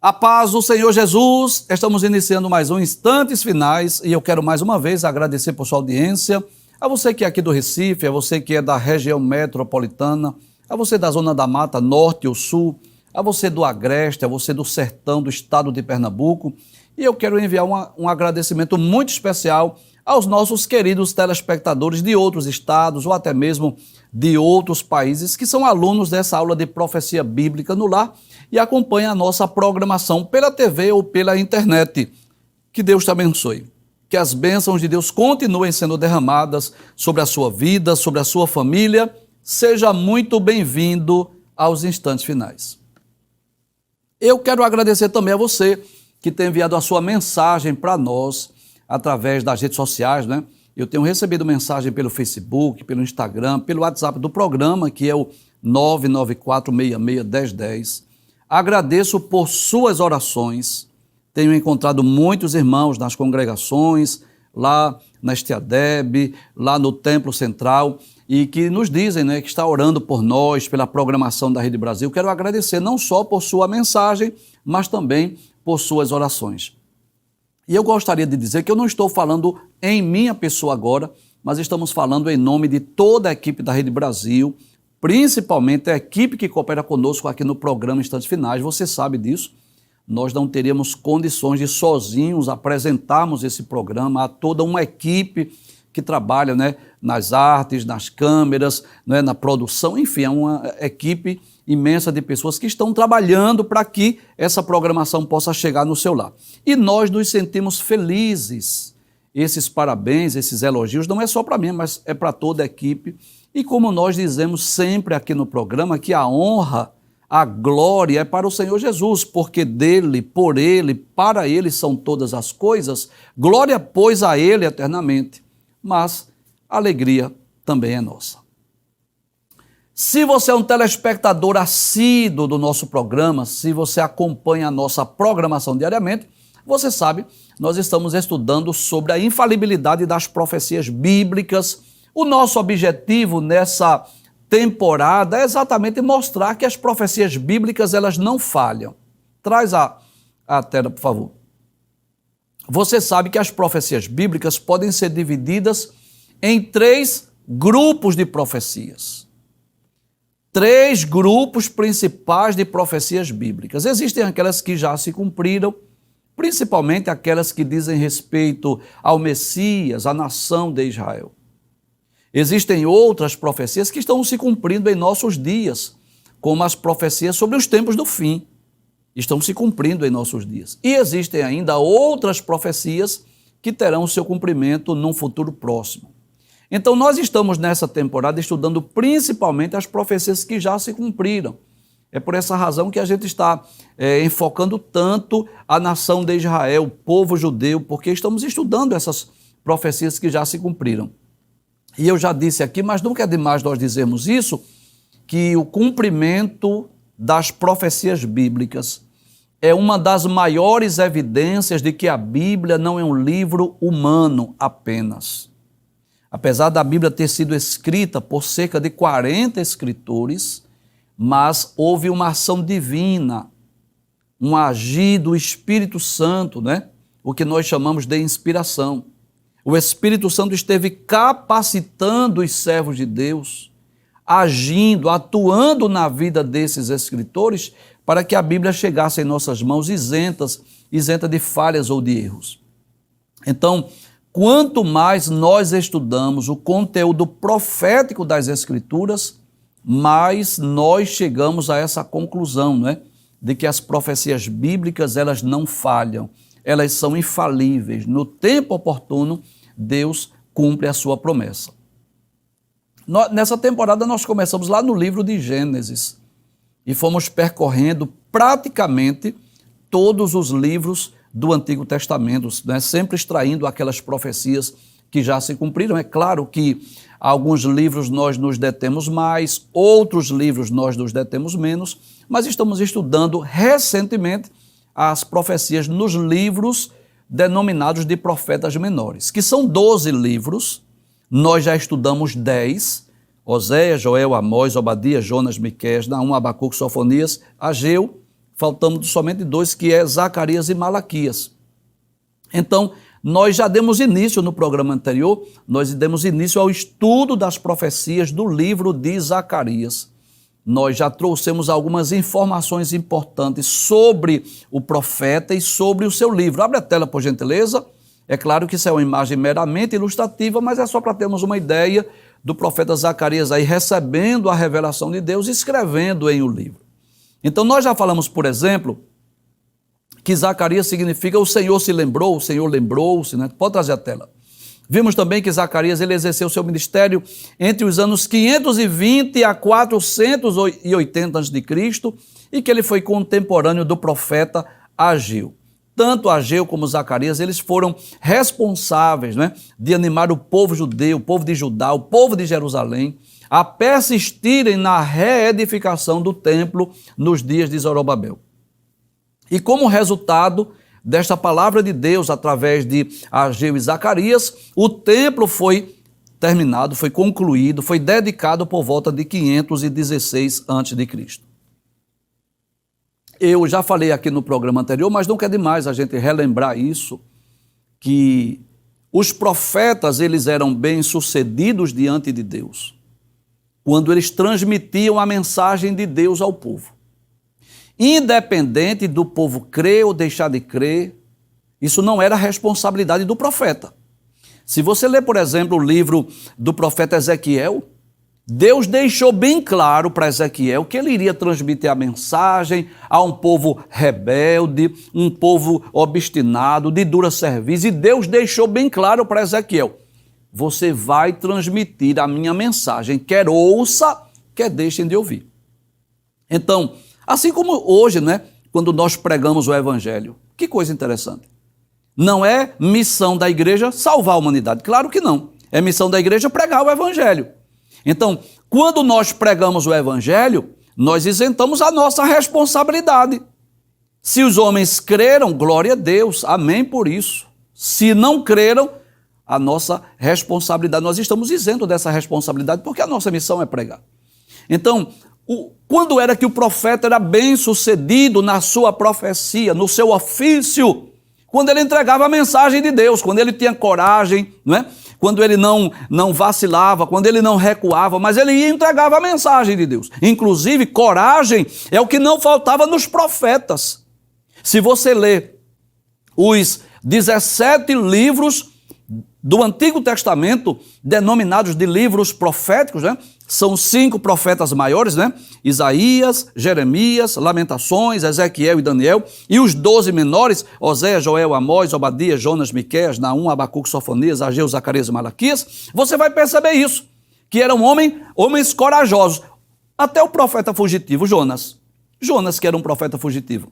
A paz do Senhor Jesus, estamos iniciando mais um Instantes Finais e eu quero mais uma vez agradecer por sua audiência, a você que é aqui do Recife, a você que é da região metropolitana, a você da Zona da Mata Norte ou Sul, a você do Agreste, a você do Sertão do estado de Pernambuco, e eu quero enviar um agradecimento muito especial aos nossos queridos telespectadores de outros estados ou até mesmo de outros países que são alunos dessa aula de profecia bíblica no lar e acompanham a nossa programação pela TV ou pela internet. Que Deus te abençoe. Que as bênçãos de Deus continuem sendo derramadas sobre a sua vida, sobre a sua família. Seja muito bem-vindo aos Instantes Finais. Eu quero agradecer também a você que tem enviado a sua mensagem para nós através das redes sociais, né? Eu tenho recebido mensagem pelo Facebook, pelo Instagram, pelo WhatsApp do programa, que é o 994661010. Agradeço por suas orações. Tenho encontrado muitos irmãos nas congregações, lá na Estiadeb, lá no Templo Central, e que nos dizem, né, que está orando por nós, pela programação da Rede Brasil. Quero agradecer não só por sua mensagem, mas também por suas orações. E eu gostaria de dizer que eu não estou falando em minha pessoa agora, mas estamos falando em nome de toda a equipe da Rede Brasil, principalmente a equipe que coopera conosco aqui no programa Instantes Finais. Você sabe disso. Nós não teríamos condições de sozinhos apresentarmos esse programa a toda uma equipe que trabalha, né, nas artes, nas câmeras, né, na produção, enfim, é uma equipe imensa de pessoas que estão trabalhando para que essa programação possa chegar no seu lar. E nós nos sentimos felizes. Esses parabéns, esses elogios, não é só para mim, mas é para toda a equipe. E como nós dizemos sempre aqui no programa, que a honra, a glória é para o Senhor Jesus, porque dele, por ele, para ele são todas as coisas. Glória, pois, a ele eternamente. Mas a alegria também é nossa. Se você é um telespectador assíduo do nosso programa, se você acompanha a nossa programação diariamente, você sabe, nós estamos estudando sobre a infalibilidade das profecias bíblicas. O nosso objetivo nessa temporada é exatamente mostrar que as profecias bíblicas, elas não falham. Traz a tela, por favor. Você sabe que as profecias bíblicas podem ser divididas em 3 grupos de profecias. 3 grupos principais de profecias bíblicas. Existem aquelas que já se cumpriram, principalmente aquelas que dizem respeito ao Messias, à nação de Israel. Existem outras profecias que estão se cumprindo em nossos dias, como as profecias sobre os tempos do fim. Estão se cumprindo em nossos dias. E existem ainda outras profecias que terão seu cumprimento num futuro próximo. Então, nós estamos nessa temporada estudando principalmente as profecias que já se cumpriram. É por essa razão que a gente está enfocando tanto a nação de Israel, o povo judeu, porque estamos estudando essas profecias que já se cumpriram. E eu já disse aqui, mas nunca é demais nós dizermos isso, que o cumprimento das profecias bíblicas é uma das maiores evidências de que a Bíblia não é um livro humano apenas. Apesar da Bíblia ter sido escrita por cerca de 40 escritores, mas houve uma ação divina, um agir do Espírito Santo, né? O que nós chamamos de inspiração. O Espírito Santo esteve capacitando os servos de Deus, agindo, atuando na vida desses escritores para que a Bíblia chegasse em nossas mãos isenta de falhas ou de erros. Então, quanto mais nós estudamos o conteúdo profético das Escrituras, mais nós chegamos a essa conclusão, né, de que as profecias bíblicas, elas não falham, elas são infalíveis. No tempo oportuno, Deus cumpre a sua promessa. Nessa temporada nós começamos lá no livro de Gênesis e fomos percorrendo praticamente todos os livros do Antigo Testamento, né? Sempre extraindo aquelas profecias que já se cumpriram. É claro que alguns livros nós nos detemos mais, outros livros nós nos detemos menos, mas estamos estudando recentemente as profecias nos livros denominados de profetas menores, que são 12 livros. Nós já estudamos 10, Oséias, Joel, Amós, Obadias, Jonas, Miqueias, Naum, Abacuque, Sofonias, Ageu, faltamos somente dois, que é Zacarias e Malaquias. Então, nós já demos início no programa anterior, nós demos início ao estudo das profecias do livro de Zacarias. Nós já trouxemos algumas informações importantes sobre o profeta e sobre o seu livro. Abre a tela, por gentileza. É claro que isso é uma imagem meramente ilustrativa, mas é só para termos uma ideia do profeta Zacarias aí recebendo a revelação de Deus e escrevendo em o livro. Então, nós já falamos, por exemplo, que Zacarias significa o Senhor se lembrou, o Senhor lembrou-se, né? Pode trazer a tela. Vimos também que Zacarias ele exerceu seu ministério entre os anos 520 a 480 a.C. e que ele foi contemporâneo do profeta Ageu. Tanto Ageu como Zacarias, eles foram responsáveis, né, de animar o povo judeu, o povo de Judá, o povo de Jerusalém, a persistirem na reedificação do templo nos dias de Zorobabel. E como resultado desta palavra de Deus, através de Ageu e Zacarias, o templo foi terminado, foi concluído, foi dedicado por volta de 516 a.C. Eu já falei aqui no programa anterior, mas nunca é demais a gente relembrar isso, que os profetas, eles eram bem-sucedidos diante de Deus, quando eles transmitiam a mensagem de Deus ao povo. Independente do povo crer ou deixar de crer, isso não era responsabilidade do profeta. Se você ler, por exemplo, o livro do profeta Ezequiel, Deus deixou bem claro para Ezequiel que ele iria transmitir a mensagem a um povo rebelde, um povo obstinado, de dura serviço, e Deus deixou bem claro para Ezequiel: você vai transmitir a minha mensagem, quer ouça, quer deixem de ouvir. Então, assim como hoje, né, quando nós pregamos o evangelho, que coisa interessante. Não é missão da igreja salvar a humanidade, claro que não. É missão da igreja pregar o evangelho. Então, quando nós pregamos o evangelho, nós isentamos a nossa responsabilidade. Se os homens creram, glória a Deus, amém por isso. Se não creram, a nossa responsabilidade, nós estamos isentos dessa responsabilidade, porque a nossa missão é pregar. Então, quando era que o profeta era bem sucedido na sua profecia, no seu ofício? Quando ele entregava a mensagem de Deus, quando ele tinha coragem, não é? Quando ele não vacilava, quando ele não recuava, mas ele ia e entregava a mensagem de Deus. Inclusive, coragem é o que não faltava nos profetas. Se você ler os 17 livros do Antigo Testamento, denominados de livros proféticos, né? São 5 profetas maiores, né? Isaías, Jeremias, Lamentações, Ezequiel e Daniel, e os 12 menores, Oséias, Joel, Amós, Obadias, Jonas, Miqueias, Naum, Abacuque, Sofonias, Ageu, Zacarias e Malaquias. Você vai perceber isso, que eram homens corajosos. Até o profeta fugitivo, Jonas, que era um profeta fugitivo,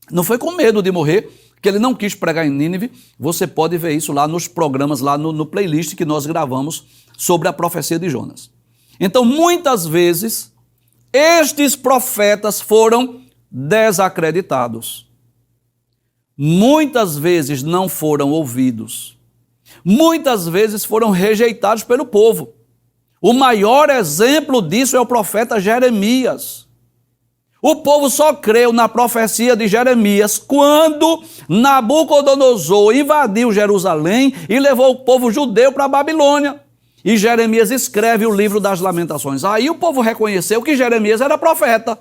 não foi com medo de morrer, que ele não quis pregar em Nínive. Você pode ver isso lá nos programas, lá no playlist que nós gravamos sobre a profecia de Jonas. Então, muitas vezes, estes profetas foram desacreditados. Muitas vezes não foram ouvidos. Muitas vezes foram rejeitados pelo povo. O maior exemplo disso é o profeta Jeremias. O povo só creu na profecia de Jeremias quando Nabucodonosor invadiu Jerusalém e levou o povo judeu para a Babilônia. E Jeremias escreve o livro das Lamentações. Aí o povo reconheceu que Jeremias era profeta.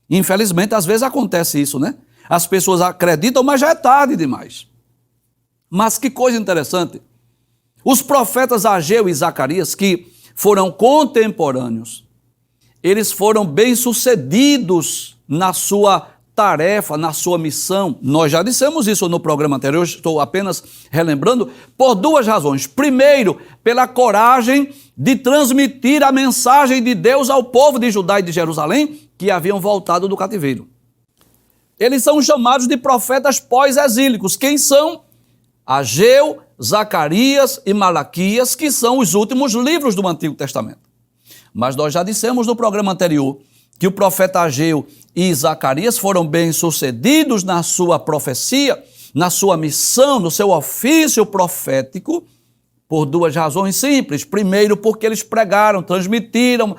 Infelizmente, às vezes acontece isso, né? As pessoas acreditam, mas já é tarde demais. Mas que coisa interessante. Os profetas Ageu e Zacarias, que foram contemporâneos, eles foram bem-sucedidos na sua tarefa, na sua missão. Nós já dissemos isso no programa anterior, estou apenas relembrando, por 2 razões. Primeiro, pela coragem de transmitir a mensagem de Deus ao povo de Judá e de Jerusalém, que haviam voltado do cativeiro. Eles são chamados de profetas pós-exílicos. Quem são? Ageu, Zacarias e Malaquias, que são os últimos livros do Antigo Testamento. Mas nós já dissemos no programa anterior que o profeta Ageu e Zacarias foram bem-sucedidos na sua profecia, na sua missão, no seu ofício profético, por 2 razões simples. Primeiro, porque eles pregaram, transmitiram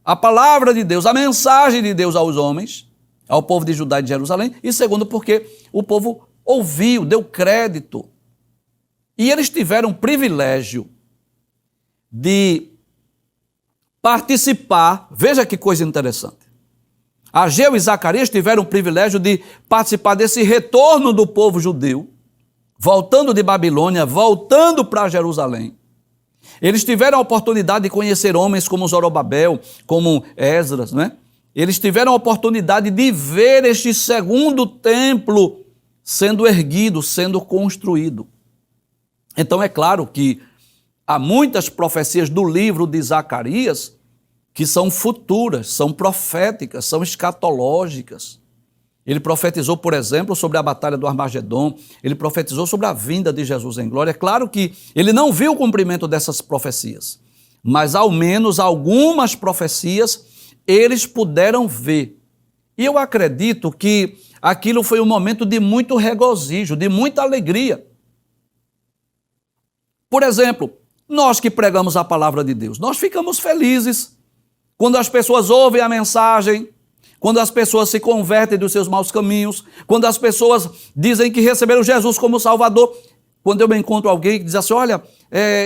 a palavra de Deus, a mensagem de Deus aos homens. ao povo de Judá e de Jerusalém, e segundo, porque o povo ouviu, deu crédito. E eles tiveram o privilégio de participar, veja que coisa interessante. Ageu e Zacarias tiveram o privilégio de participar desse retorno do povo judeu, voltando de Babilônia, voltando para Jerusalém. Eles tiveram a oportunidade de conhecer homens como Zorobabel, como Esdras, né? Eles tiveram a oportunidade de ver este segundo templo sendo erguido, sendo construído. Então é claro que há muitas profecias do livro de Zacarias que são futuras, são proféticas, são escatológicas. Ele profetizou, por exemplo, sobre a batalha do Armagedon, ele profetizou sobre a vinda de Jesus em glória. É claro que ele não viu o cumprimento dessas profecias, mas ao menos algumas profecias eles puderam ver. E eu acredito que aquilo foi um momento de muito regozijo, de muita alegria. Por exemplo, nós que pregamos a palavra de Deus, nós ficamos felizes quando as pessoas ouvem a mensagem, quando as pessoas se convertem dos seus maus caminhos, quando as pessoas dizem que receberam Jesus como Salvador. Quando eu me encontro alguém que diz assim, olha,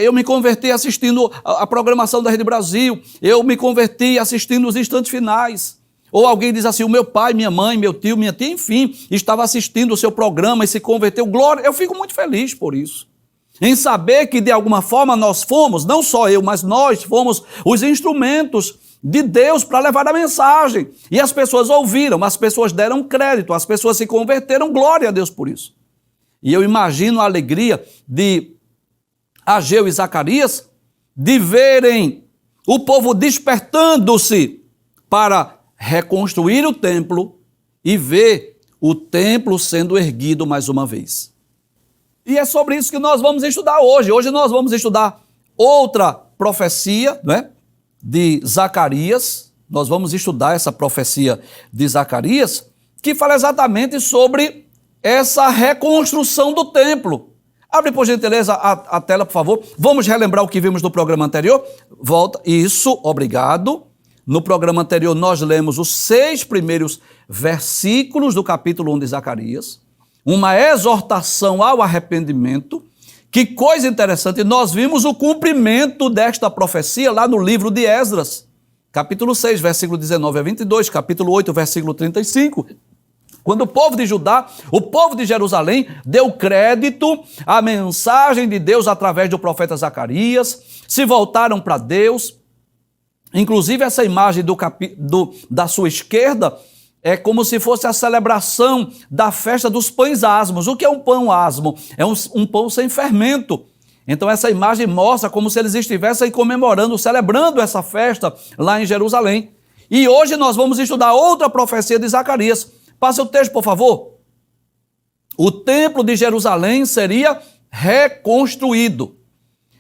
eu me converti assistindo a programação da Rede Brasil, eu me converti assistindo os instantes finais. Ou alguém diz assim, o meu pai, minha mãe, meu tio, minha tia, enfim, estava assistindo o seu programa e se converteu. Glória, eu fico muito feliz por isso. Em saber que de alguma forma nós fomos, não só eu, mas nós fomos os instrumentos de Deus para levar a mensagem. E as pessoas ouviram, as pessoas deram crédito, as pessoas se converteram, glória a Deus por isso. E eu imagino a alegria de Ageu e Zacarias de verem o povo despertando-se para reconstruir o templo e ver o templo sendo erguido mais uma vez. E é sobre isso que nós vamos estudar hoje. Hoje nós vamos estudar outra profecia, né, de Zacarias. Nós vamos estudar essa profecia de Zacarias, que fala exatamente sobre essa reconstrução do templo. Abre, por gentileza, a tela, por favor. Vamos relembrar o que vimos no programa anterior. Volta. Isso, obrigado. No programa anterior, nós lemos os 6 primeiros versículos do capítulo 1 de Zacarias. Uma exortação ao arrependimento. Que coisa interessante, nós vimos o cumprimento desta profecia lá no livro de Esdras, capítulo 6, versículo 19 a 22, capítulo 8, versículo 35, quando o povo de Judá, o povo de Jerusalém, deu crédito à mensagem de Deus através do profeta Zacarias, se voltaram para Deus. Inclusive essa imagem da sua esquerda é como se fosse a celebração da festa dos pães asmos. O que é um pão asmo? É um pão sem fermento. Então essa imagem mostra como se eles estivessem comemorando, celebrando essa festa lá em Jerusalém. E hoje nós vamos estudar outra profecia de Zacarias. Passa o texto, por favor. O templo de Jerusalém seria reconstruído.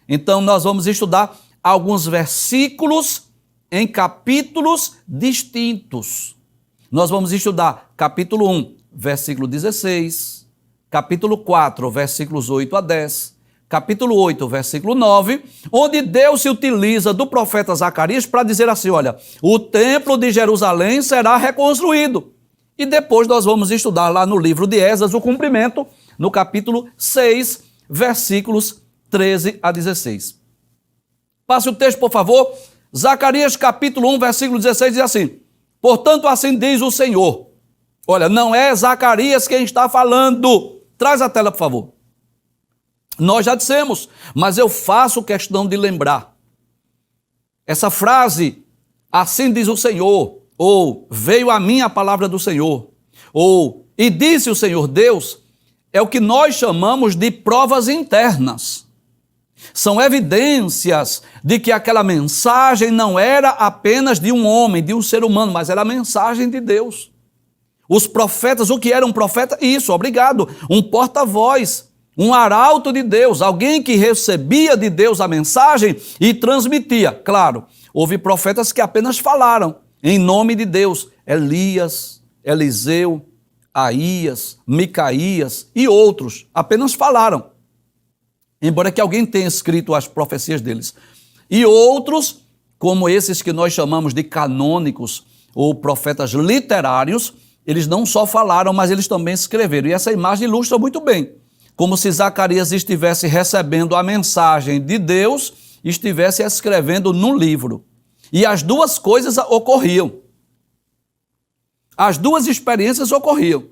Então nós vamos estudar alguns versículos em capítulos distintos. Nós vamos estudar capítulo 1, versículo 16, capítulo 4, versículos 8 a 10, capítulo 8, versículo 9, onde Deus se utiliza do profeta Zacarias para dizer assim, olha, o templo de Jerusalém será reconstruído. E depois nós vamos estudar lá no livro de Esdras o cumprimento, no capítulo 6, versículos 13 a 16. Passe o texto, por favor. Zacarias capítulo 1, versículo 16 diz assim, portanto, assim diz o Senhor. Olha, não é Zacarias quem está falando. Traz a tela, por favor. Nós já dissemos, mas eu faço questão de lembrar. Essa frase, assim diz o Senhor, ou veio a mim a palavra do Senhor, ou e disse o Senhor Deus, é o que nós chamamos de provas internas. São evidências de que aquela mensagem não era apenas de um homem, de um ser humano, mas era a mensagem de Deus. Os profetas, o que era um profeta? Isso, obrigado, um porta-voz, um arauto de Deus, alguém que recebia de Deus a mensagem e transmitia. Claro, houve profetas que apenas falaram em nome de Deus, Elias, Eliseu, Aías, Micaías e outros, apenas falaram. Embora que alguém tenha escrito as profecias deles. E outros, como esses que nós chamamos de canônicos, ou profetas literários, eles não só falaram, mas eles também escreveram. E essa imagem ilustra muito bem, como se Zacarias estivesse recebendo a mensagem de Deus e estivesse escrevendo num livro. E as duas coisas ocorriam. As duas experiências ocorriam.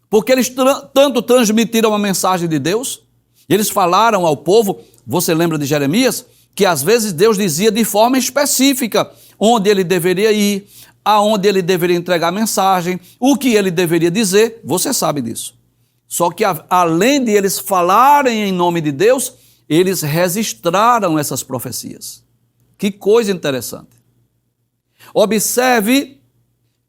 Porque eles tanto transmitiram a mensagem de Deus, eles falaram ao povo, você lembra de Jeremias? Que às vezes Deus dizia de forma específica onde ele deveria ir, aonde ele deveria entregar a mensagem, o que ele deveria dizer, você sabe disso. Só que além de eles falarem em nome de Deus, eles registraram essas profecias. Que coisa interessante. Observe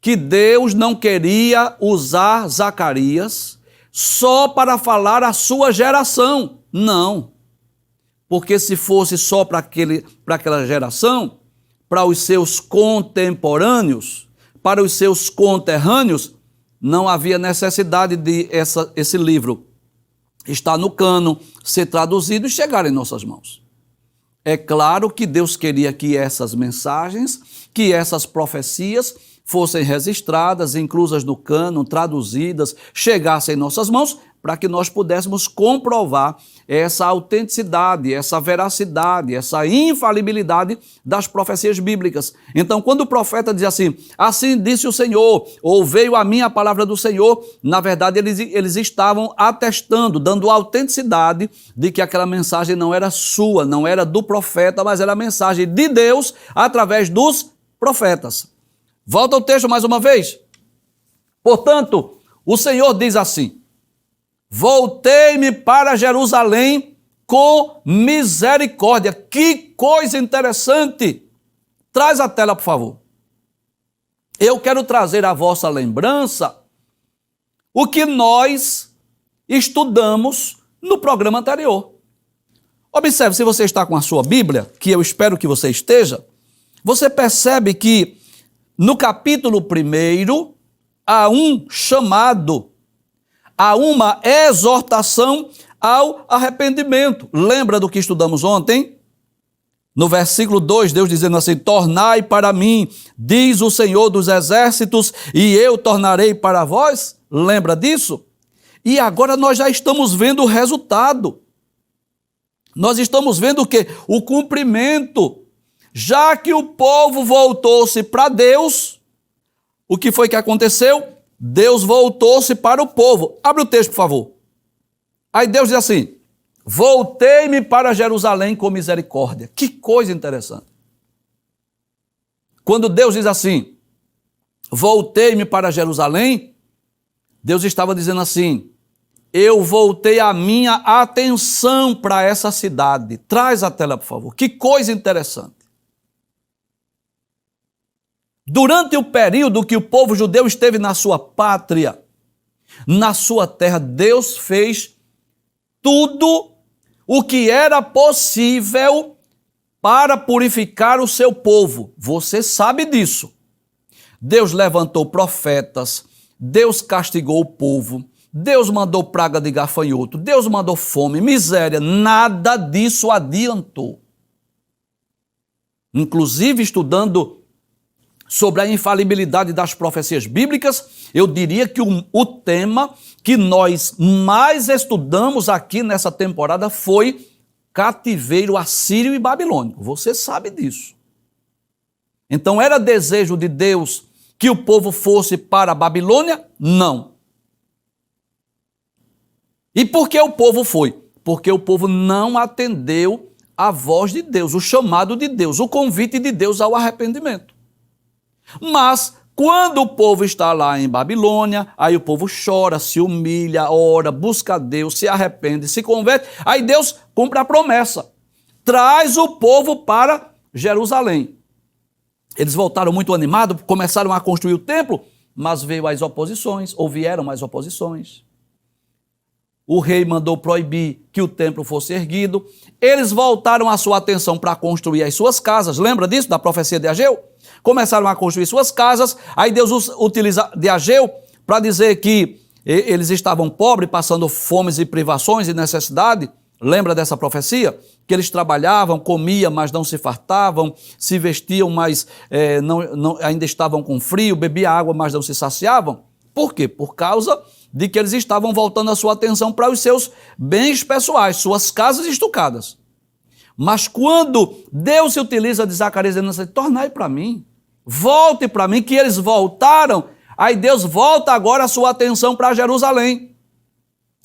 que Deus não queria usar Zacarias só para falar à sua geração. Não. Porque se fosse só para aquela geração, para os seus contemporâneos, para os seus conterrâneos, não havia necessidade de esse livro estar no cânon, ser traduzido e chegar em nossas mãos. É claro que Deus queria que essas mensagens, que essas profecias fossem registradas, inclusas no cânon, traduzidas, chegassem em nossas mãos, para que nós pudéssemos comprovar essa autenticidade, essa veracidade, essa infalibilidade das profecias bíblicas. Então, quando o profeta diz assim, assim disse o Senhor, ou veio a mim a palavra do Senhor, na verdade eles estavam atestando, dando autenticidade de que aquela mensagem não era sua, não era do profeta, mas era a mensagem de Deus através dos profetas. Volta ao texto mais uma vez. Portanto, o Senhor diz assim, voltei-me para Jerusalém com misericórdia. Que coisa interessante! Traz a tela, por favor. Eu quero trazer à vossa lembrança o que nós estudamos no programa anterior. Observe, se você está com a sua Bíblia, que eu espero que você esteja, você percebe que no capítulo 1 há um chamado, há uma exortação ao arrependimento. Lembra do que estudamos ontem? No versículo 2, Deus dizendo assim, tornai para mim, diz o Senhor dos exércitos, e eu tornarei para vós. Lembra disso? E agora nós já estamos vendo o resultado. Nós estamos vendo o quê? O cumprimento. Já que o povo voltou-se para Deus, o que foi que aconteceu? Deus voltou-se para o povo. Abre o texto, por favor. Aí Deus diz assim, voltei-me para Jerusalém com misericórdia. Que coisa interessante. Quando Deus diz assim, voltei-me para Jerusalém, Deus estava dizendo assim, eu voltei a minha atenção para essa cidade. Traz a tela, por favor. Que coisa interessante. Durante o período que o povo judeu esteve na sua pátria, na sua terra, Deus fez tudo o que era possível para purificar o seu povo. Você sabe disso. Deus levantou profetas, Deus castigou o povo, Deus mandou praga de gafanhoto, Deus mandou fome, miséria, nada disso adiantou. Inclusive, estudando sobre a infalibilidade das profecias bíblicas, eu diria que o tema que nós mais estudamos aqui nessa temporada foi cativeiro assírio e babilônico. Você sabe disso. Então, era desejo de Deus que o povo fosse para a Babilônia? Não. E por que o povo foi? Porque o povo não atendeu a voz de Deus, o chamado de Deus, o convite de Deus ao arrependimento. Mas, quando o povo está lá em Babilônia, aí o povo chora, se humilha, ora, busca a Deus, se arrepende, se converte, aí Deus cumpre a promessa. Traz o povo para Jerusalém. Eles voltaram muito animados, começaram a construir o templo, mas vieram as oposições. O rei mandou proibir que o templo fosse erguido. Eles voltaram a sua atenção para construir as suas casas. Lembra disso, da profecia de Ageu? Começaram a construir suas casas, aí Deus utiliza de Ageu para dizer que eles estavam pobres, passando fomes e privações e necessidade. Lembra dessa profecia? Que eles trabalhavam, comiam, mas não se fartavam, se vestiam, mas ainda estavam com frio, bebiam água, mas não se saciavam. Por quê? Por causa de que eles estavam voltando a sua atenção para os seus bens pessoais, suas casas estucadas. Mas quando Deus se utiliza de Zacarias, dizendo assim, tornai para mim, volte para mim, que eles voltaram, aí Deus volta agora a sua atenção para Jerusalém.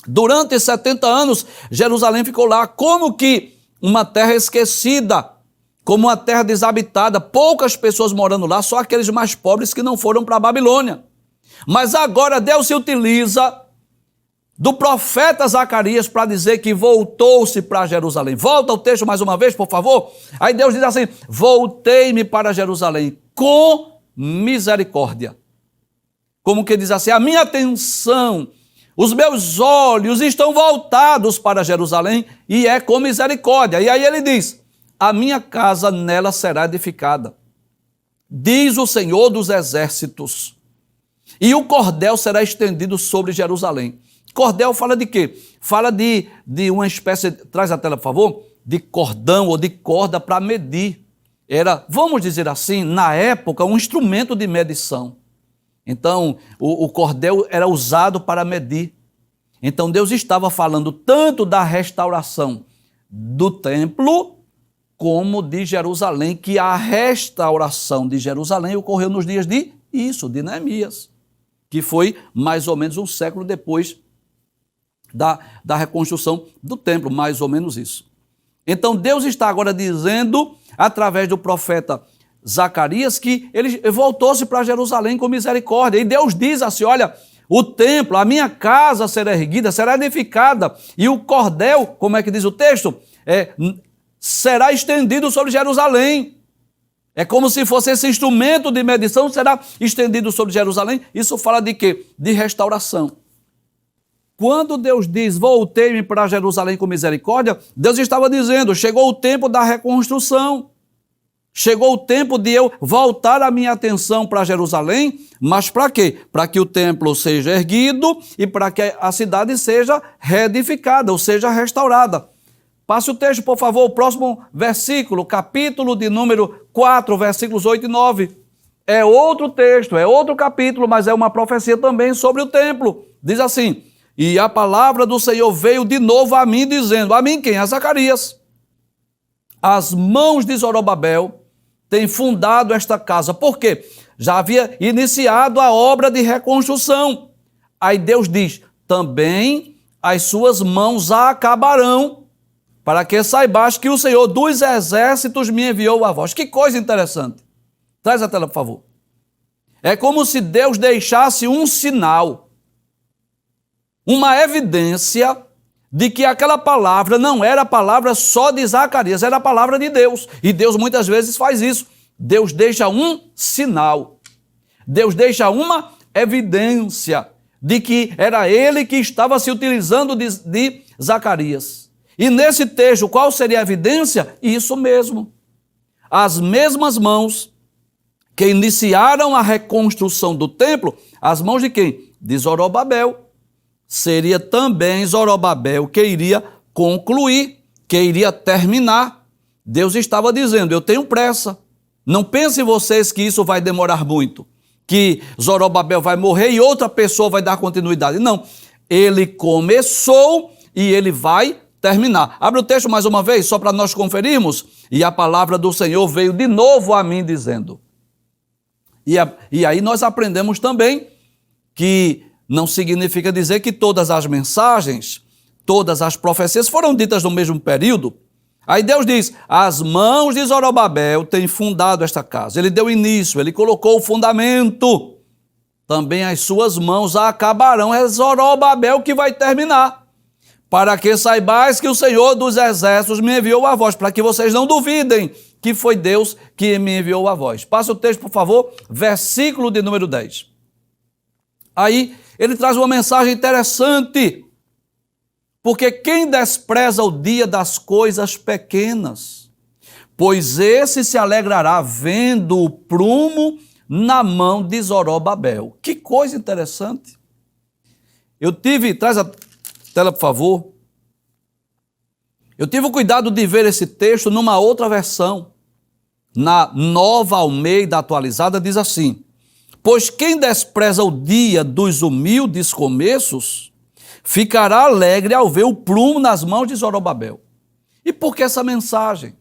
Durante 70 anos, Jerusalém ficou lá como que uma terra esquecida, como uma terra desabitada, poucas pessoas morando lá, só aqueles mais pobres que não foram para a Babilônia. Mas agora Deus se utiliza do profeta Zacarias para dizer que voltou-se para Jerusalém. Volta ao texto mais uma vez, por favor. Aí Deus diz assim, voltei-me para Jerusalém com misericórdia. Como que diz assim, a minha atenção, os meus olhos estão voltados para Jerusalém e é com misericórdia. E aí ele diz, a minha casa nela será edificada, diz o Senhor dos exércitos, e o cordel será estendido sobre Jerusalém. Cordel fala de quê? Fala de uma espécie, traz a tela por favor, de cordão ou de corda para medir. Era, vamos dizer assim, na época, um instrumento de medição. Então, o cordel era usado para medir. Então, Deus estava falando tanto da restauração do templo, como de Jerusalém, que a restauração de Jerusalém ocorreu nos dias de Neemias, que foi mais ou menos um século depois da reconstrução do templo, mais ou menos isso. Então Deus está agora dizendo, através do profeta Zacarias, que ele voltou-se para Jerusalém com misericórdia, e Deus diz assim, olha, o templo, a minha casa será erguida, será edificada, e o cordel, como é que diz o texto? Será estendido sobre Jerusalém. É como se fosse esse instrumento de medição, será estendido sobre Jerusalém. Isso fala de quê? De restauração. Quando Deus diz, voltei-me para Jerusalém com misericórdia, Deus estava dizendo, chegou o tempo da reconstrução. Chegou o tempo de eu voltar a minha atenção para Jerusalém, mas para quê? Para que o templo seja erguido e para que a cidade seja reedificada, ou seja, restaurada. Passe o texto, por favor, o próximo versículo, capítulo de número 4, versículos 8 e 9. É outro texto, é outro capítulo, mas é uma profecia também sobre o templo. Diz assim, e a palavra do Senhor veio de novo a mim, dizendo, a mim quem? A Zacarias. As mãos de Zorobabel têm fundado esta casa. Por quê? Já havia iniciado a obra de reconstrução. Aí Deus diz, também as suas mãos a acabarão, para que saibais que o Senhor dos exércitos me enviou a vós. Que coisa interessante. Traz a tela, por favor. É como se Deus deixasse um sinal, uma evidência de que aquela palavra não era a palavra só de Zacarias, era a palavra de Deus. E Deus muitas vezes faz isso. Deus deixa um sinal. Deus deixa uma evidência de que era ele que estava se utilizando de Zacarias. E nesse texto, qual seria a evidência? Isso mesmo. As mesmas mãos que iniciaram a reconstrução do templo, as mãos de quem? De Zorobabel. Seria também Zorobabel que iria concluir, que iria terminar. Deus estava dizendo, eu tenho pressa. Não pensem vocês que isso vai demorar muito, que Zorobabel vai morrer e outra pessoa vai dar continuidade. Não, ele começou e ele vai terminar. Abre o texto mais uma vez, só para nós conferirmos. E a palavra do Senhor veio de novo a mim, dizendo. E aí nós aprendemos também que não significa dizer que todas as mensagens, todas as profecias foram ditas no mesmo período. Aí Deus diz, as mãos de Zorobabel têm fundado esta casa. Ele deu início, ele colocou o fundamento. Também as suas mãos a acabarão. É Zorobabel que vai terminar. Para que saibais que o Senhor dos exércitos me enviou a vós, para que vocês não duvidem que foi Deus que me enviou a vós. Passa o texto, por favor, versículo de número 10. Aí ele traz uma mensagem interessante, porque quem despreza o dia das coisas pequenas, pois esse se alegrará vendo o prumo na mão de Zorobabel. Que coisa interessante. Traz a tela, por favor. Eu tive o cuidado de ver esse texto numa outra versão. Na Nova Almeida Atualizada diz assim, Pois quem despreza o dia dos humildes começos, ficará alegre ao ver o prumo nas mãos de Zorobabel. E por que essa mensagem?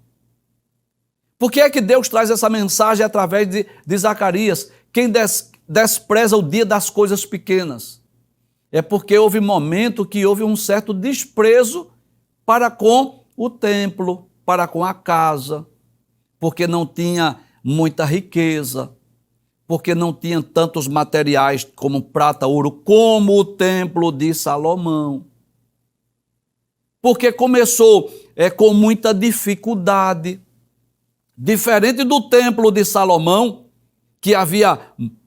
Por que é que Deus traz essa mensagem através de Zacarias? Quem despreza o dia das coisas pequenas. É porque houve momento que houve um certo desprezo para com o templo, para com a casa, porque não tinha muita riqueza, porque não tinha tantos materiais como prata, ouro, como o templo de Salomão. Porque começou com muita dificuldade. Diferente do templo de Salomão, que havia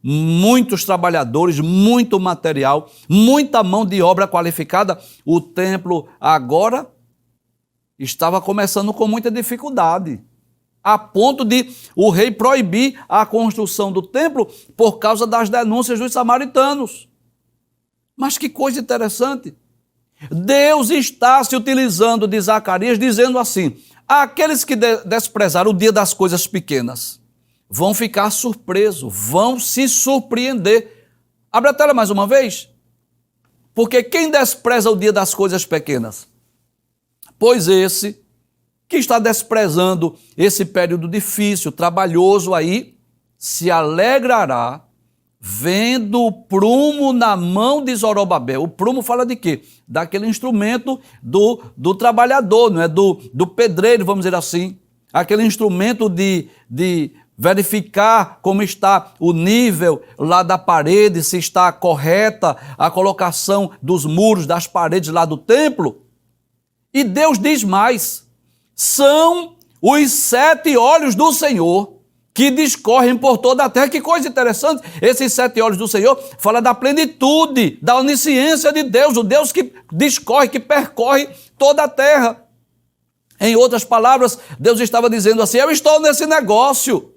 muitos trabalhadores, muito material, muita mão de obra qualificada, o templo agora estava começando com muita dificuldade, a ponto de o rei proibir a construção do templo por causa das denúncias dos samaritanos. Mas que coisa interessante! Deus está se utilizando de Zacarias, dizendo assim: aqueles que desprezaram o dia das coisas pequenas vão ficar surpresos, vão se surpreender. Abre a tela mais uma vez. Porque quem despreza o dia das coisas pequenas? Pois esse que está desprezando esse período difícil, trabalhoso aí, se alegrará vendo o prumo na mão de Zorobabel. O prumo fala de quê? Daquele instrumento do trabalhador, não é? Do pedreiro, vamos dizer assim. Aquele instrumento de verificar como está o nível lá da parede, se está correta a colocação dos muros, das paredes lá do templo. E Deus diz mais: são os 7 olhos do Senhor que discorrem por toda a terra. Que coisa interessante, esses 7 olhos do Senhor fala da plenitude, da onisciência de Deus, o Deus que discorre, que percorre toda a terra. Em outras palavras, Deus estava dizendo assim: eu estou nesse negócio.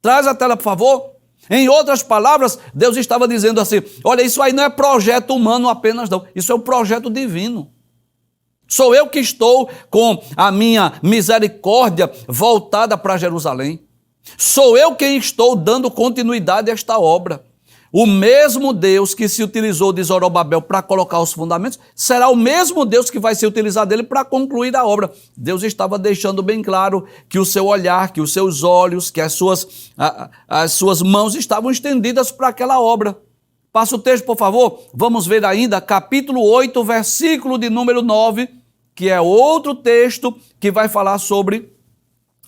Traz a tela, por favor. Em outras palavras, Deus estava dizendo assim: olha, isso aí não é projeto humano apenas não, isso é um projeto divino. Sou eu que estou com a minha misericórdia voltada para Jerusalém. Sou eu quem estou dando continuidade a esta obra. O mesmo Deus que se utilizou de Zorobabel para colocar os fundamentos, será o mesmo Deus que vai se utilizar dele para concluir a obra. Deus estava deixando bem claro que o seu olhar, que os seus olhos, que as suas mãos estavam estendidas para aquela obra. Passa o texto, por favor. Vamos ver ainda capítulo 8, versículo de número 9, que é outro texto que vai falar sobre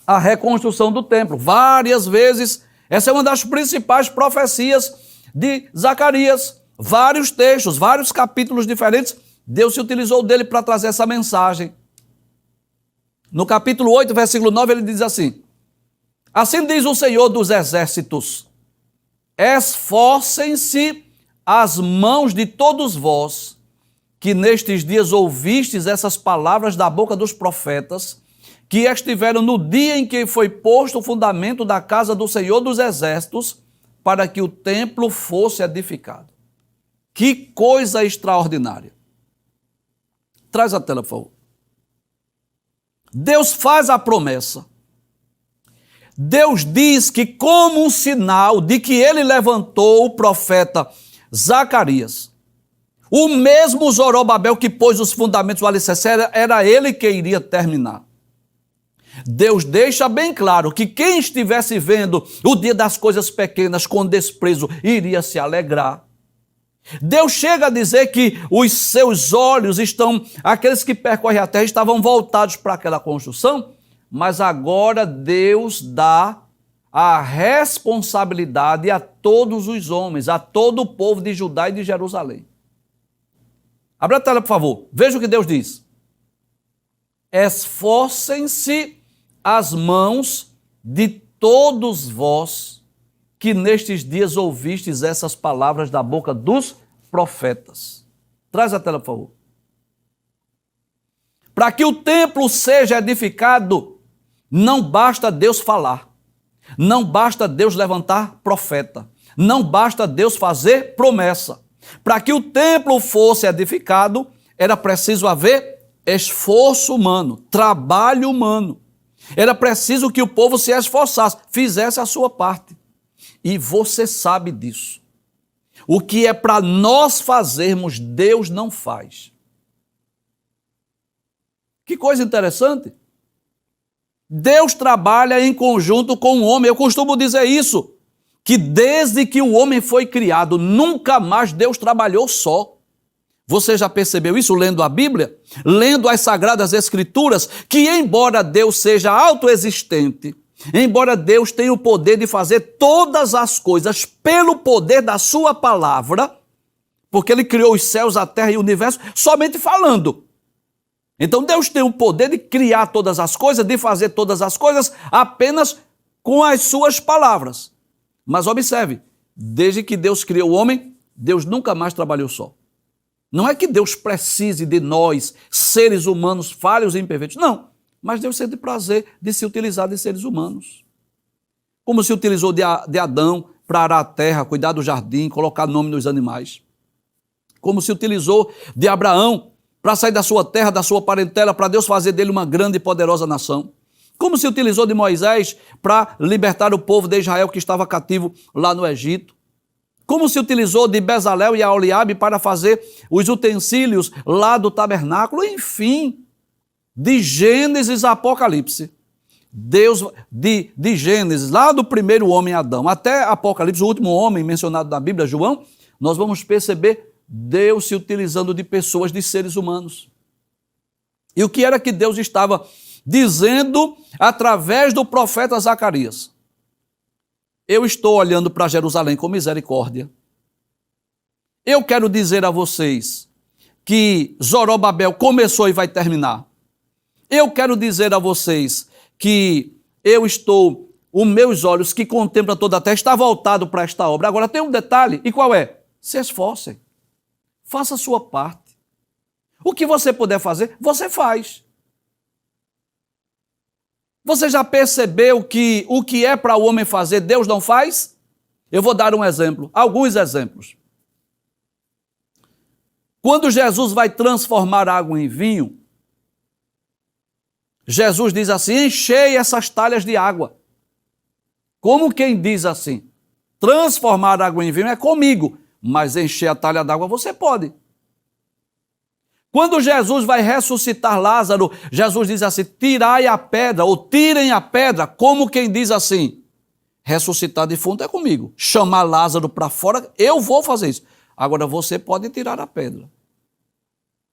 a reconstrução do templo. Várias vezes, essa é uma das principais profecias de Zacarias. Vários textos, vários capítulos diferentes, Deus se utilizou dele para trazer essa mensagem. No capítulo 8, versículo 9, ele diz assim: assim diz o Senhor dos exércitos: esforcem-se as mãos de todos vós, que nestes dias ouvistes essas palavras da boca dos profetas, que estiveram no dia em que foi posto o fundamento da casa do Senhor dos exércitos, para que o templo fosse edificado. Que coisa extraordinária. Traz a tela, por favor. Deus faz a promessa. Deus diz que, como um sinal de que ele levantou o profeta Zacarias, o mesmo Zorobabel que pôs os fundamentos do alicerce, era ele que iria terminar. Deus deixa bem claro que quem estivesse vendo o dia das coisas pequenas com desprezo iria se alegrar. Deus chega a dizer que os seus olhos estão, aqueles que percorrem a terra, estavam voltados para aquela construção, mas agora Deus dá a responsabilidade a todos os homens, a todo o povo de Judá e de Jerusalém. Abra a tela, por favor. Veja o que Deus diz. Esforcem-se as mãos de todos vós que nestes dias ouvistes essas palavras da boca dos profetas. Traz a tela, por favor. Para que o templo seja edificado, não basta Deus falar, não basta Deus levantar profeta, não basta Deus fazer promessa. Para que o templo fosse edificado, era preciso haver esforço humano, trabalho humano. Era preciso que o povo se esforçasse, fizesse a sua parte. E você sabe disso. O que é para nós fazermos, Deus não faz. Que coisa interessante. Deus trabalha em conjunto com o homem. Eu costumo dizer isso, que desde que o homem foi criado, nunca mais Deus trabalhou só. Você já percebeu isso lendo a Bíblia? Lendo as Sagradas Escrituras, que embora Deus seja autoexistente, embora Deus tenha o poder de fazer todas as coisas pelo poder da sua palavra, porque Ele criou os céus, a terra e o universo somente falando. Então Deus tem o poder de criar todas as coisas, de fazer todas as coisas apenas com as suas palavras. Mas observe, desde que Deus criou o homem, Deus nunca mais trabalhou só. Não é que Deus precise de nós, seres humanos falhos e imperfeitos. Não, mas Deus sente prazer de se utilizar de seres humanos. Como se utilizou de Adão para arar a terra, cuidar do jardim, colocar nome nos animais. Como se utilizou de Abraão para sair da sua terra, da sua parentela, para Deus fazer dele uma grande e poderosa nação. Como se utilizou de Moisés para libertar o povo de Israel que estava cativo lá no Egito. Como se utilizou de Bezalel e Aholiabe para fazer os utensílios lá do tabernáculo. Enfim, de Gênesis a Apocalipse. Deus, de Gênesis, lá do primeiro homem Adão, até Apocalipse, o último homem mencionado na Bíblia, João, nós vamos perceber Deus se utilizando de pessoas, de seres humanos. E o que era que Deus estava dizendo através do profeta Zacarias? Eu estou olhando para Jerusalém com misericórdia. Eu quero dizer a vocês que Zorobabel começou e vai terminar. Eu quero dizer a vocês que os meus olhos que contemplam toda a terra está voltado para esta obra. Agora tem um detalhe, e qual é? Se esforcem. Faça a sua parte. O que você puder fazer, você faz. Você já percebeu que o que é para o homem fazer, Deus não faz? Eu vou dar um exemplo, alguns exemplos. Quando Jesus vai transformar água em vinho, Jesus diz assim: enchei essas talhas de água. Como quem diz assim? Transformar água em vinho é comigo, mas encher a talha d'água você pode. Quando Jesus vai ressuscitar Lázaro, Jesus diz assim: tirai a pedra, ou tirem a pedra, como quem diz assim: ressuscitar defunto é comigo, chamar Lázaro para fora, eu vou fazer isso. Agora você pode tirar a pedra.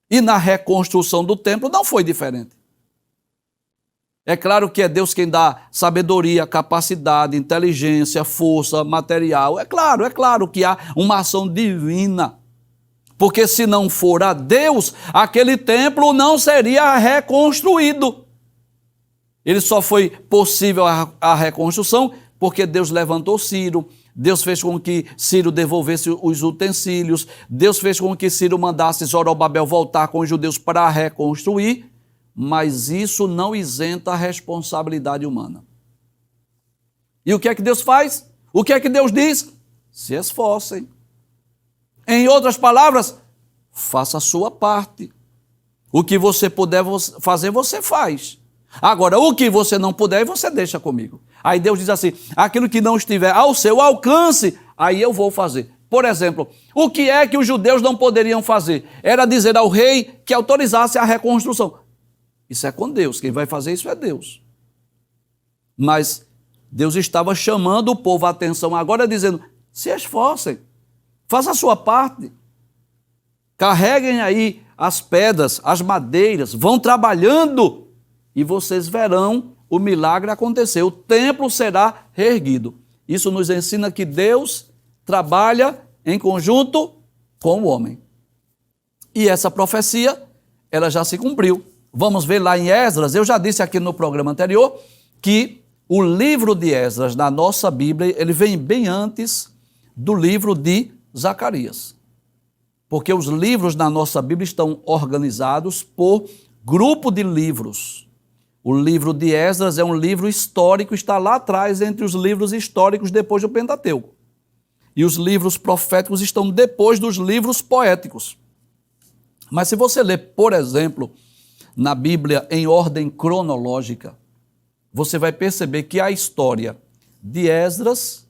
E na reconstrução do templo não foi diferente. É claro que é Deus quem dá sabedoria, capacidade, inteligência, força, material. É claro que há uma ação divina. Porque se não for a Deus, aquele templo não seria reconstruído. Ele só foi possível a reconstrução porque Deus levantou Ciro, Deus fez com que Ciro devolvesse os utensílios, Deus fez com que Ciro mandasse Zorobabel voltar com os judeus para reconstruir, mas isso não isenta a responsabilidade humana. E o que é que Deus faz? O que é que Deus diz? Se esforcem. Em outras palavras, faça a sua parte. O que você puder fazer, você faz. Agora, o que você não puder, você deixa comigo. Aí Deus diz assim: aquilo que não estiver ao seu alcance, aí eu vou fazer. Por exemplo, o que é que os judeus não poderiam fazer? Era dizer ao rei que autorizasse a reconstrução. Isso é com Deus, quem vai fazer isso é Deus. Mas Deus estava chamando o povo à atenção agora, dizendo: se esforcem, faça a sua parte. Carreguem aí as pedras, as madeiras, vão trabalhando e vocês verão o milagre acontecer. O templo será reerguido. Isso nos ensina que Deus trabalha em conjunto com o homem. E essa profecia, ela já se cumpriu. Vamos ver lá em Esdras. Eu já disse aqui no programa anterior que o livro de Esdras, na nossa Bíblia, ele vem bem antes do livro de Zacarias. Porque os livros na nossa Bíblia estão organizados por grupo de livros. O livro de Esdras é um livro histórico, está lá atrás entre os livros históricos depois do Pentateuco. E os livros proféticos estão depois dos livros poéticos. Mas se você ler, por exemplo, na Bíblia em ordem cronológica, você vai perceber que a história de Esdras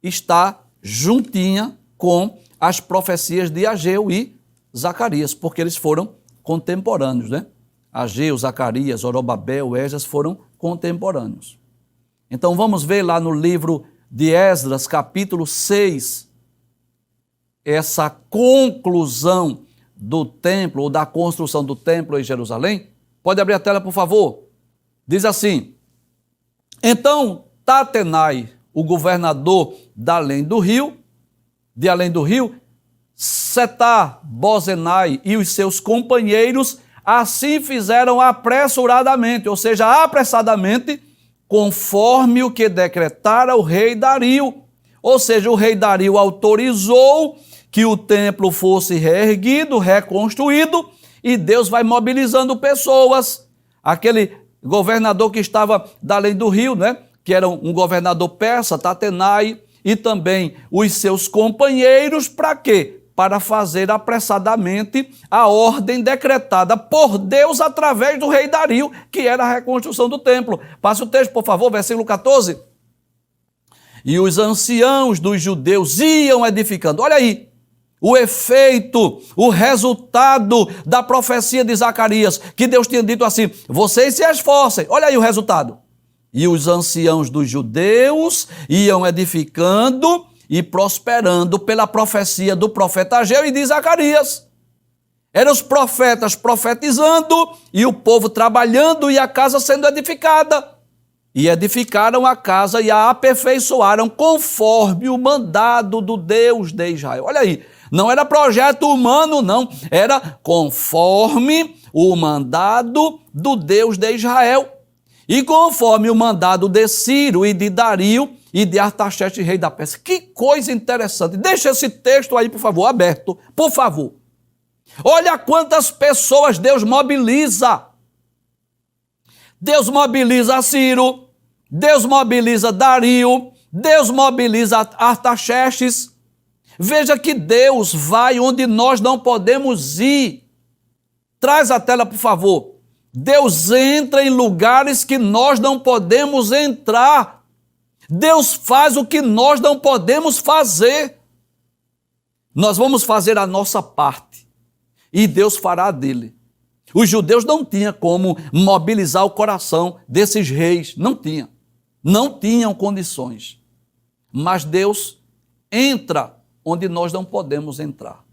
está juntinha com as profecias de Ageu e Zacarias, porque eles foram contemporâneos, né? Ageu, Zacarias, Zorobabel, Esdras foram contemporâneos. Então vamos ver lá no livro de Esdras, capítulo 6, essa conclusão do templo, ou da construção do templo em Jerusalém. Pode abrir a tela, por favor. Diz assim: então Tatenai, o governador de além do rio, Setar-Bozenai e os seus companheiros assim fizeram apressuradamente, ou seja, apressadamente, conforme o que decretara o rei Dario. Ou seja, o rei Dario autorizou que o templo fosse reerguido, reconstruído, e Deus vai mobilizando pessoas. Aquele governador que estava da além do rio, né? Que era um governador persa, Tatenai, e também os seus companheiros, para quê? Para fazer apressadamente a ordem decretada por Deus através do rei Dario, que era a reconstrução do templo. Passe o texto, por favor, versículo 14. E os anciãos dos judeus iam edificando. Olha aí, o efeito, o resultado da profecia de Zacarias, que Deus tinha dito assim: vocês se esforcem. Olha aí o resultado. E os anciãos dos judeus iam edificando e prosperando pela profecia do profeta Ageu e de Zacarias. Eram os profetas profetizando e o povo trabalhando e a casa sendo edificada. E edificaram a casa e a aperfeiçoaram conforme o mandado do Deus de Israel. Olha aí, não era projeto humano, não. Era conforme o mandado do Deus de Israel. E conforme o mandado de Ciro e de Dario e de Artaxerxes, rei da Pérsia. Que coisa interessante. Deixa esse texto aí, por favor, aberto. Por favor. Olha quantas pessoas Deus mobiliza. Deus mobiliza Ciro, Deus mobiliza Dario, Deus mobiliza Artaxerxes. Veja que Deus vai onde nós não podemos ir. Traz a tela, por favor. Deus entra em lugares que nós não podemos entrar. Deus faz o que nós não podemos fazer. Nós vamos fazer a nossa parte e Deus fará a dele. Os judeus não tinham como mobilizar o coração desses reis, não tinham condições. Mas Deus entra onde nós não podemos entrar.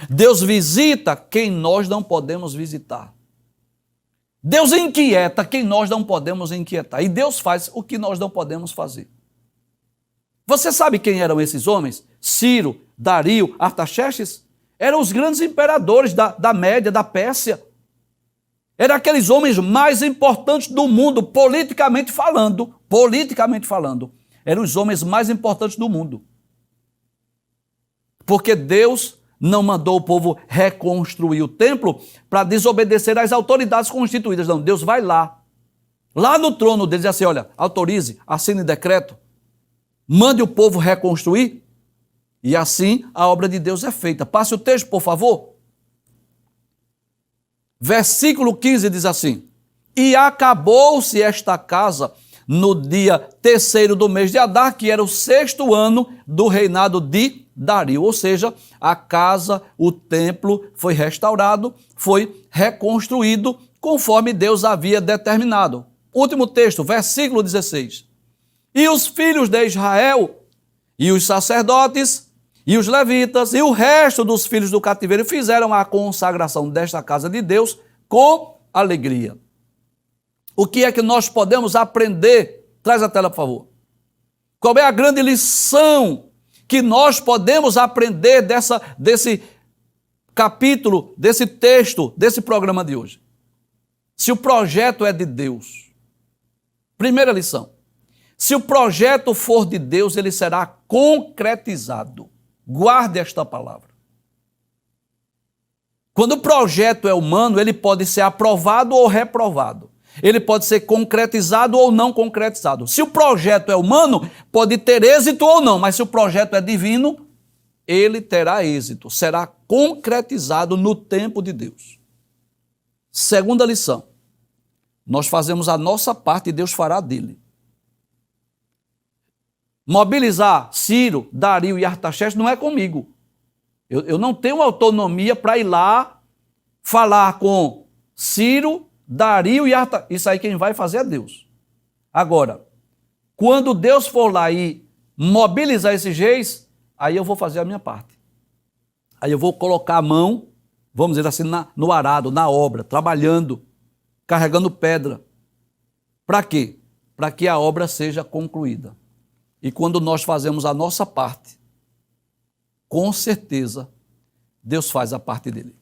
Deus visita quem nós não podemos visitar. Deus inquieta quem nós não podemos inquietar. E Deus faz o que nós não podemos fazer. Você sabe quem eram esses homens? Ciro, Dario, Artaxerxes? Eram os grandes imperadores da Média, da Pérsia. Eram aqueles homens mais importantes do mundo, politicamente falando. Politicamente falando. Eram os homens mais importantes do mundo. Porque Deus não mandou o povo reconstruir o templo para desobedecer às autoridades constituídas. Não, Deus vai lá no trono deles e diz assim: olha, autorize, assine decreto, mande o povo reconstruir, e assim a obra de Deus é feita. Passe o texto, por favor. Versículo 15 diz assim: e acabou-se esta casa no dia 3º do mês de Adar, que era o 6º ano do reinado de Dario, ou seja, a casa, o templo foi restaurado, foi reconstruído conforme Deus havia determinado. Último texto, versículo 16. E os filhos de Israel, e os sacerdotes, e os levitas, e o resto dos filhos do cativeiro fizeram a consagração desta casa de Deus com alegria. O que é que nós podemos aprender? Traz a tela, por favor. Qual é a grande lição que nós podemos aprender desse capítulo, desse texto, desse programa de hoje? Se o projeto é de Deus. Primeira lição. Se o projeto for de Deus, ele será concretizado. Guarde esta palavra. Quando o projeto é humano, ele pode ser aprovado ou reprovado. Ele pode ser concretizado ou não concretizado. Se o projeto é humano, pode ter êxito ou não, mas se o projeto é divino, ele terá êxito, será concretizado no tempo de Deus. Segunda lição, nós fazemos a nossa parte e Deus fará dele. Mobilizar Ciro, Dario e Artaxerxes não é comigo. Eu não tenho autonomia para ir lá falar com Ciro, Dario e Artaxerxes. Isso aí quem vai fazer é Deus. Agora, quando Deus for lá e mobilizar esses reis, aí eu vou fazer a minha parte. Aí eu vou colocar a mão, vamos dizer assim, no arado, na obra, trabalhando, carregando pedra. Para quê? Para que a obra seja concluída. E quando nós fazemos a nossa parte, com certeza, Deus faz a parte dele.